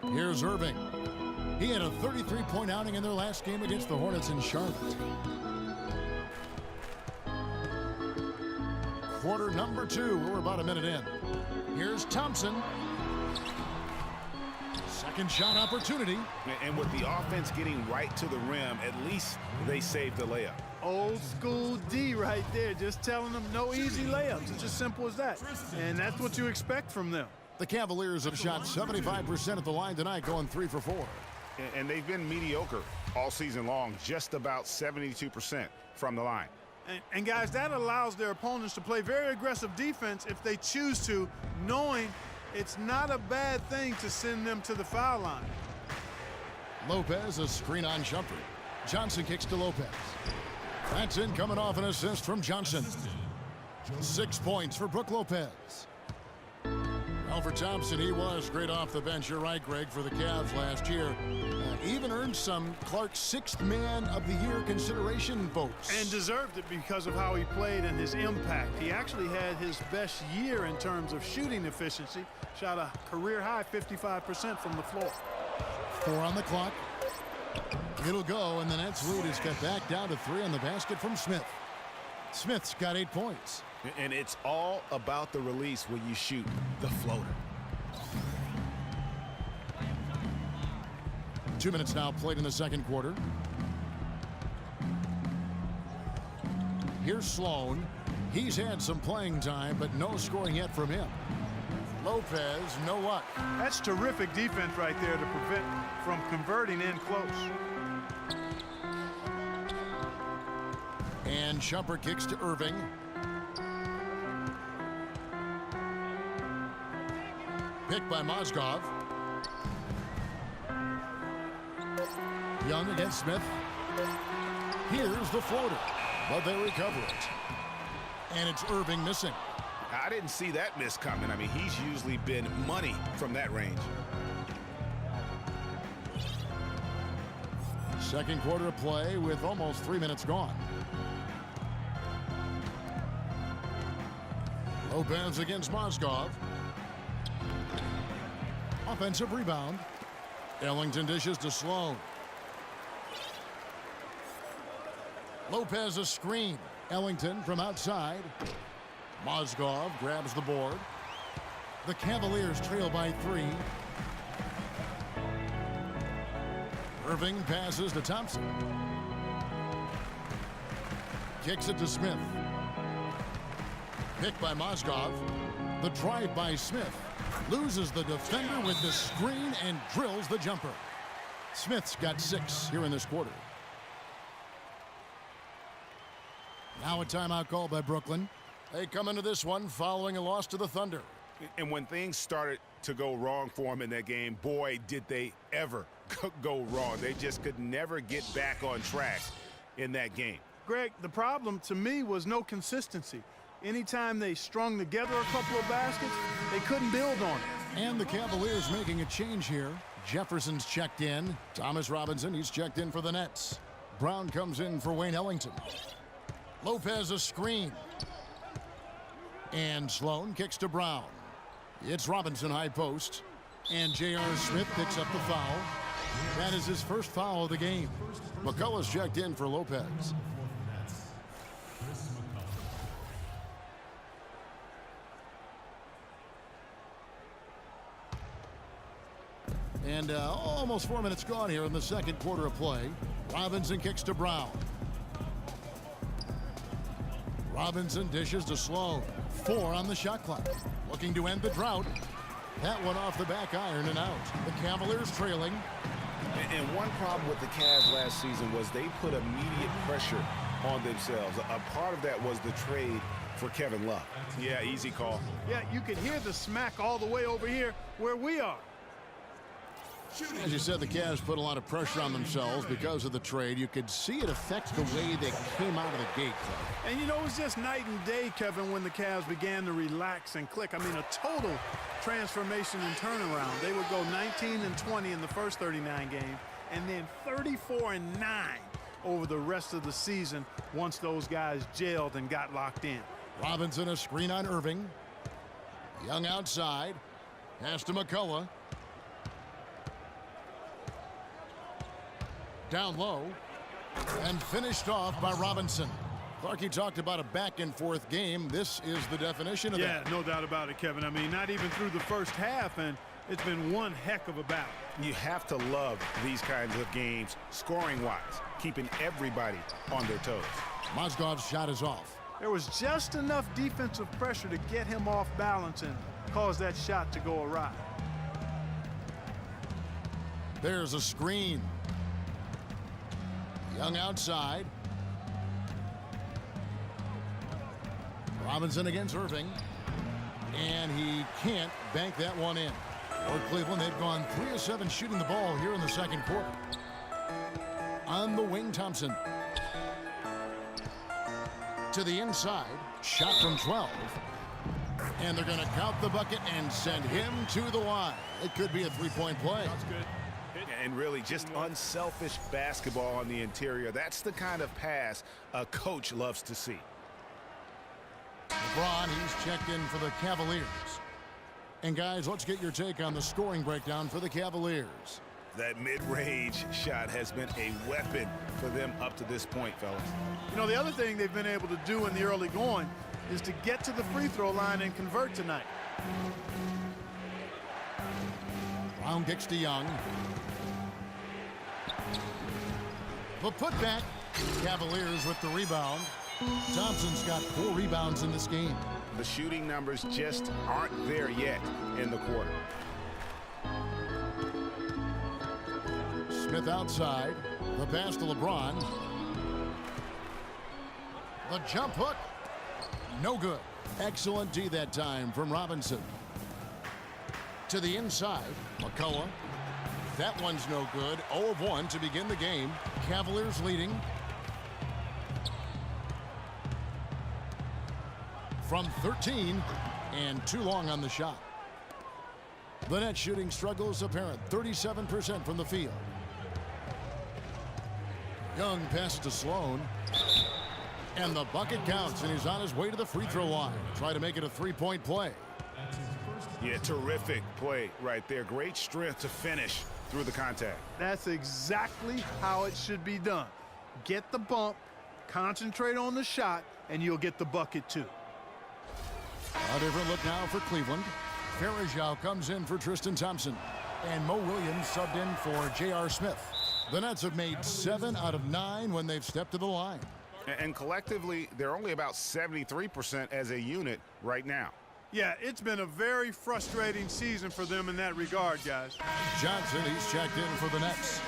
Here's Irving. He had a 33-point outing in their last game against the Hornets in Charlotte. Quarter number 2. We're about a minute in. Here's Thompson. Second shot opportunity. And with the offense getting right to the rim, at least they saved the layup. Old school D right there, just telling them no easy layups. It's as simple as that. And that's what you expect from them. The Cavaliers have shot 75% at the line tonight, going 3 for 4. And they've been mediocre all season long, just about 72% from the line. And guys, that allows their opponents to play very aggressive defense if they choose to, knowing it's not a bad thing to send them to the foul line. Lopez, a screen on Shumpert. Johnson kicks to Lopez. That's in, coming off an assist from Johnson. 6 points for Brook Lopez. Well, for Thompson, he was great off the bench. You're right, Greg, for the Cavs last year. Even earned some Clark's 6th Man of the Year consideration votes. And deserved it because of how he played and his impact. He actually had his best year in terms of shooting efficiency. Shot a career-high 55% from the floor. 4 on the clock. It'll go, and the Nets lead is cut back down to 3 on the basket from Smith. Smith's got 8 points. And it's all about the release when you shoot the floater. 2 minutes now played in the second quarter. Here's Sloan. He's had some playing time, but no scoring yet from him. Lopez, no luck. That's terrific defense right there to prevent from converting in close. And Shumpert kicks to Irving. Picked by Mozgov. Young against Smith. Here's the floater, but they recover it. And it's Irving missing. I didn't see that miss coming. I mean, he's usually been money from that range. Second quarter of play with almost 3 minutes gone. Lopez against Mozgov. Offensive rebound. Ellington dishes to Sloan. Lopez a screen. Ellington from outside. Mozgov grabs the board. The Cavaliers trail by 3. Irving passes to Thompson. Kicks it to Smith. Picked by Mozgov. The drive by Smith. Loses the defender with the screen and drills the jumper. Smith's got 6 here in this quarter. Now a timeout call by Brooklyn. They come into this one following a loss to the Thunder. And when things started to go wrong for them in that game, boy, did they ever go wrong. They just could never get back on track in that game. Greg, the problem to me was no consistency. Anytime they strung together a couple of baskets, they couldn't build on it. And the Cavaliers making a change here. Jefferson's checked in. Thomas Robinson, he's checked in for the Nets. Brown comes in for Wayne Ellington. Lopez a screen. And Sloan kicks to Brown. It's Robinson high post. And J.R. Smith picks up the foul. That is his first foul of the game. McCullough's checked in for Lopez. And almost 4 minutes gone here in the second quarter of play. Robinson kicks to Brown. Robinson dishes to Sloan. 4 on the shot clock. Looking to end the drought. That one off the back iron and out. The Cavaliers trailing. And one problem with the Cavs last season was they put immediate pressure on themselves. A part of that was the trade for Kevin Love. Yeah, easy call. Yeah, you can hear the smack all the way over here where we are. As you said, the Cavs put a lot of pressure on themselves because of the trade. You could see it affect the way they came out of the gate, Clay. And you know, it was just night and day, Kevin, when the Cavs began to relax and click. I mean, a total transformation and turnaround. They would go 19-20 in the first 39 games, and then 34-9 over the rest of the season once those guys gelled and got locked in. Robinson a screen on Irving. Young outside. Pass to McCullough. Down low. And finished off by Robinson. Clarkie talked about a back-and-forth game. This is the definition of that. Yeah, no doubt about it, Kevin. I mean, not even through the first half, and it's been one heck of a battle. You have to love these kinds of games, scoring-wise, keeping everybody on their toes. Mozgov's shot is off. There was just enough defensive pressure to get him off balance and cause that shot to go awry. There's a screen. Young outside. Robinson against Irving. And he can't bank that one in. For Cleveland, they've gone 3 of 7 shooting the ball here in the second quarter. On the wing, Thompson. To the inside. Shot from 12. And they're going to count the bucket and send him to the line. It could be a three-point play. That's good. And really just unselfish basketball on the interior. That's the kind of pass a coach loves to see. LeBron, he's checked in for the Cavaliers. And guys, let's get your take on the scoring breakdown for the Cavaliers. That mid-range shot has been a weapon for them up to this point, fellas. You know, the other thing they've been able to do in the early going is to get to the free throw line and convert tonight. Brown kicks to Young. The putback. Cavaliers with the rebound. Thompson's got 4 rebounds in this game. The shooting numbers just aren't there yet in the quarter. Smith outside. The pass to LeBron. The jump hook. No good. Excellent D that time from Robinson. To the inside. McCullough. That one's no good. 0 of 1 to begin the game. Cavaliers leading. From 13 and too long on the shot. The net shooting struggle is apparent. 37% from the field. Young passes to Sloan. And the bucket counts, and he's on his way to the free throw line. Try to make it a three-point play. Yeah, terrific play right there. Great strength to finish through the contact. That's exactly how it should be done. Get the bump, concentrate on the shot, and you'll get the bucket too. A different look now for Cleveland. Farajao comes in for Tristan Thompson. And Mo Williams subbed in for J.R. Smith. The Nets have made 7 out of 9 when they've stepped to the line. And collectively, they're only about 73% as a unit right now. Yeah, it's been a very frustrating season for them in that regard, guys. Johnson, he's checked in for the Nets.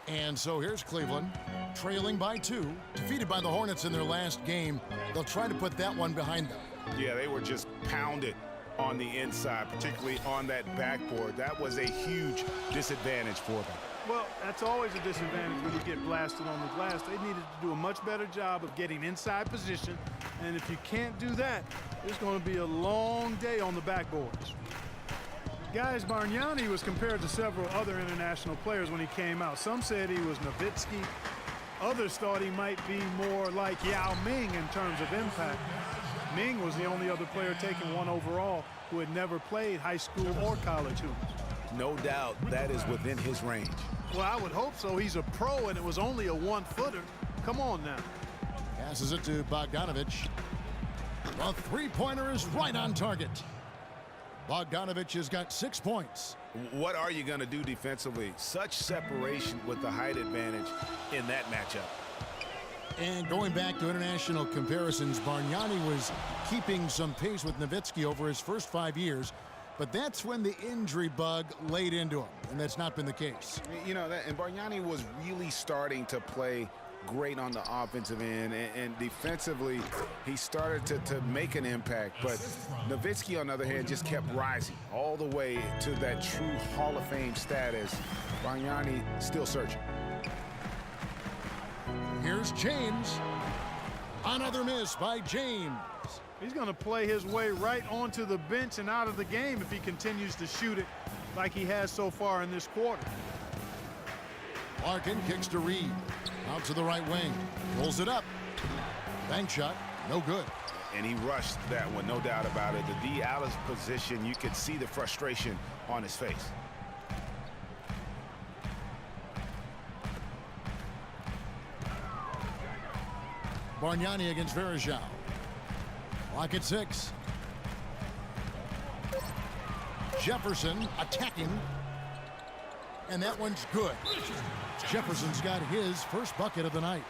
And so here's Cleveland, trailing by 2, defeated by the Hornets in their last game. They'll try to put that one behind them. Yeah, they were just pounded on the inside, particularly on that backboard. That was a huge disadvantage for them. Well, that's always a disadvantage when you get blasted on the glass. They needed to do a much better job of getting inside position. And if you can't do that, it's going to be a long day on the backboards. Guys, Bargnani was compared to several other international players when he came out. Some said he was Nowitzki. Others thought he might be more like Yao Ming in terms of impact. Ming was the only other player taken 1 overall who had never played high school or college hoops. No doubt that is within his range. Well, I would hope so. He's a pro, and it was only a 1-footer. Come on now. Passes it to Bogdanovich. The three-pointer is right on target. Bogdanovich has got 6 points. What are you going to do defensively? Such separation with the height advantage in that matchup. And going back to international comparisons, Bargnani was keeping some pace with Nowitzki over his first 5 years. But that's when the injury bug laid into him, and that's not been the case. You know, and Bargnani was really starting to play great on the offensive end, and defensively, he started to make an impact. But Nowitzki, on the other hand, just kept rising all the way to that true Hall of Fame status. Bargnani still searching. Here's James. Another miss by James. He's going to play his way right onto the bench and out of the game if he continues to shoot it like he has so far in this quarter. Larkin kicks to Reed. Out to the right wing. Pulls it up. Bank shot. No good. And he rushed that one, no doubt about it. The D out of position, you could see the frustration on his face. Bargnani against Verajao. Lock at 6. Jefferson attacking. And that one's good. Jefferson's got his first bucket of the night.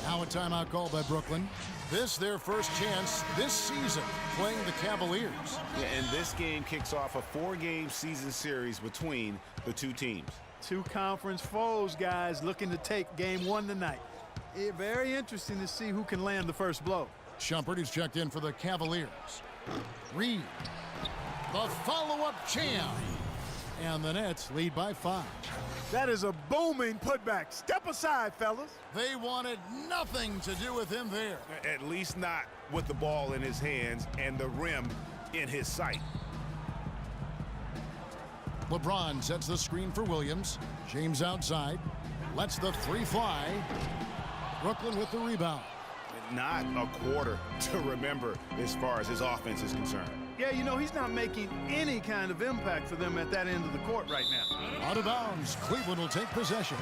Now a timeout called by Brooklyn. This their first chance this season playing the Cavaliers. Yeah, and this game kicks off a 4-game season series between the two teams. Two conference foes, guys, looking to take game 1 tonight. Very interesting to see who can land the first blow. Shumpert is checked in for the Cavaliers. Reed, the follow-up jam. And the Nets lead by 5. That is a booming putback. Step aside, fellas. They wanted nothing to do with him there. At least not with the ball in his hands and the rim in his sight. LeBron sets the screen for Williams. James outside. Lets the 3 fly. Brooklyn with the rebound. Not a quarter to remember as far as his offense is concerned. Yeah, you know, he's not making any kind of impact for them at that end of the court right now. Out of bounds. Cleveland will take possession.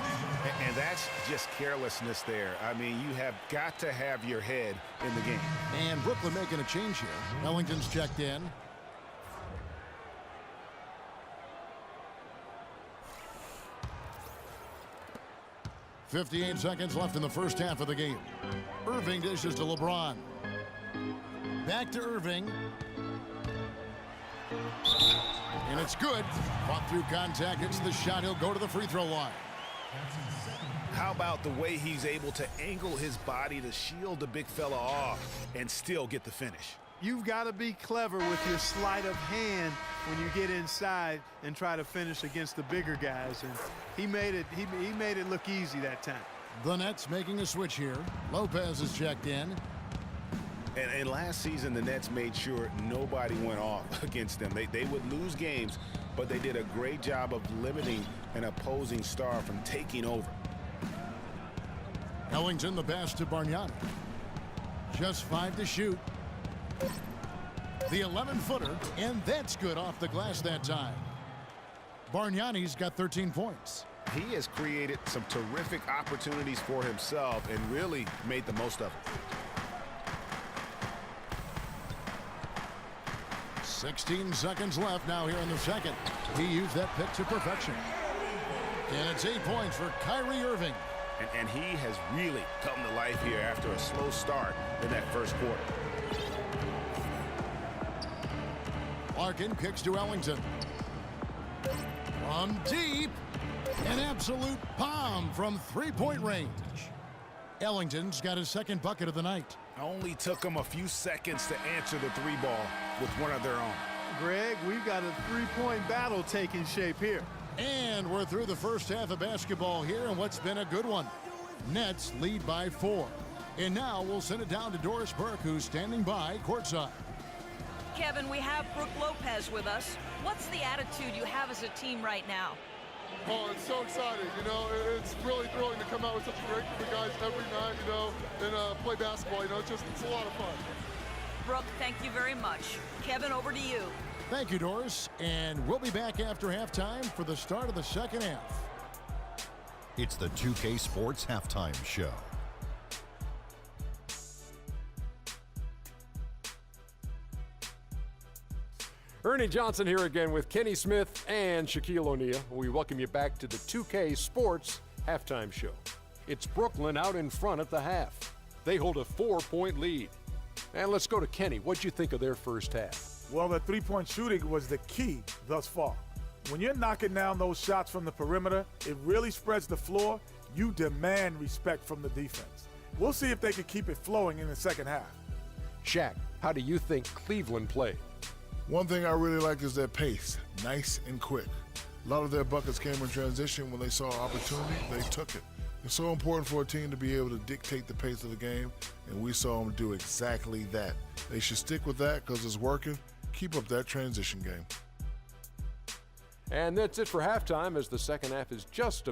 And that's just carelessness there. I mean, you have got to have your head in the game. And Brooklyn making a change here. Ellington's checked in. .58 seconds left in the first half of the game. Irving dishes to LeBron. Back to Irving. And it's good. Fought through contact. Hits the shot. He'll go to the free throw line. How about the way he's able to angle his body to shield the big fella off and still get the finish? You've got to be clever with your sleight of hand when you get inside and try to finish against the bigger guys. And he made it look easy that time. The Nets making a switch here. Lopez is checked in. And last season, the Nets made sure nobody went off against them. They would lose games, but they did a great job of limiting an opposing star from taking over. Ellington the pass to Bargnani. Just 5 to shoot. The 11-footer, and that's good off the glass that time. Bargnani's got 13 points. He has created some terrific opportunities for himself and really made the most of it. 16 seconds left now here in the second. He used that pick to perfection. And it's 8 points for Kyrie Irving. And he has really come to life here after a slow start in that first quarter. Larkin kicks to Ellington. From deep, an absolute bomb from 3-point range. Ellington's got his second bucket of the night. Only took him a few seconds to answer the 3-ball with one of their own. Greg, we've got a 3-point battle taking shape here. And we're through the first half of basketball here in what's been a good one. Nets lead by 4. And now we'll send it down to Doris Burke, who's standing by courtside. Kevin, we have Brooke Lopez with us. What's the attitude you have as a team right now? Oh, it's so exciting. You know, it's really thrilling to come out with such a great group of guys every night, you know, and play basketball. You know, it's a lot of fun. Brooke, thank you very much. Kevin, over to you. Thank you, Doris. And we'll be back after halftime for the start of the second half. It's the 2K Sports Halftime Show. Ernie Johnson here again with Kenny Smith and Shaquille O'Neal. We welcome you back to the 2K Sports Halftime Show. It's Brooklyn out in front at the half. They hold a 4-point lead. And let's go to Kenny. What'd you think of their first half? Well, the three-point shooting was the key thus far. When you're knocking down those shots from the perimeter, it really spreads the floor. You demand respect from the defense. We'll see if they can keep it flowing in the second half. Shaq, how do you think Cleveland played? One thing I really like is their pace, nice and quick. A lot of their buckets came in transition. When they saw opportunity, they took it. It's so important for a team to be able to dictate the pace of the game, and we saw them do exactly that. They should stick with that because it's working. Keep up that transition game. And that's it for halftime, as the second half is just